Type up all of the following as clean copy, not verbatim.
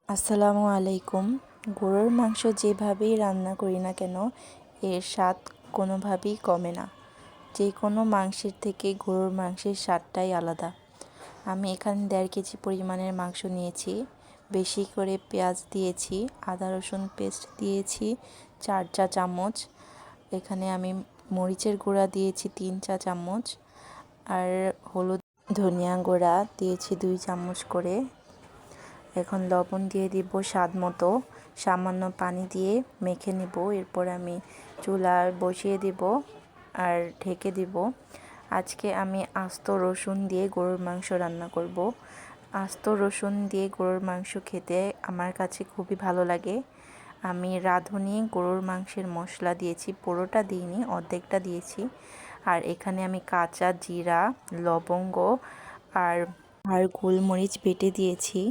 আসসালামু আলাইকুম। গরুর মাংস যেভাবেই রান্না করি না কেন এর স্বাদ কোনোভাবেই কমে না। যে কোনো মাংসের থেকে গরুর মাংসের স্বাদটাই আলাদা। আমি এখানে 1.5 কেজি পরিমাণের মাংস নিয়েছি। বেশি করে পেঁয়াজ দিয়েছি, আদা রসুন পেস্ট দিয়েছি 4 চা চামচ। এখানে আমি মরিচের গুঁড়া দিয়েছি 3 চা চামচ, আর হলুদ ধনিয়া গুঁড়া দিয়েছি 2 চামচ করে। এখন লবণ দিয়ে দিব স্বাদ মতো, সামান্য পানি দিয়ে মেখে নিব। এরপর আমি চুলা বসিয়ে দিব আর ঢেকে দিব। আজকে আমি আস্ত রসুন দিয়ে গরুর মাংস রান্না করব। আস্ত রসুন দিয়ে গরুর মাংস খেতে আমার কাছে খুবই ভালো লাগে। আমি রাঁধুনি গরুর মাংসের মশলা দিয়েছি, পুরোটা দিইনি, অর্ধেকটা দিয়েছি। আর এখানে আমি কাঁচা জিরা, লবঙ্গ আর গোলমরিচ বেটে দিয়েছি।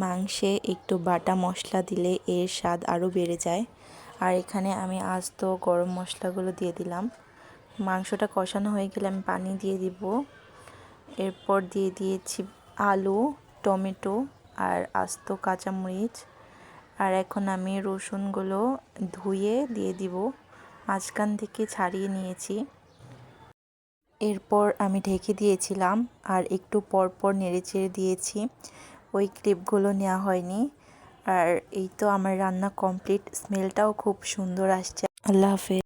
মাংসে একটু বাটা মশলা দিলে এর স্বাদ আরও বেড়ে যায়। আর এখানে আমি আস্ত গরম মশলাগুলো দিয়ে দিলাম। মাংসটা কষানো হয়ে গেলে আমি পানি দিয়ে দিব। এরপর দিয়ে দিয়েছি আলু, টমেটো আর আস্ত কাঁচামরিচ। আর এখন আমি রসুনগুলো ধুয়ে দিয়ে দিব, মাঝখান থেকে ছাড়িয়ে নিয়েছি। এরপর আমি ঢেকে দিয়েছিলাম আর একটু পর পর নেড়েচেড়ে দিয়েছি। ওই ক্লিপগুলো নেওয়া হয়নি। আর এই তো আমার রান্না কমপ্লিট। স্মেলটাও খুব সুন্দর আসছে। আল্লাহ হাফেজ।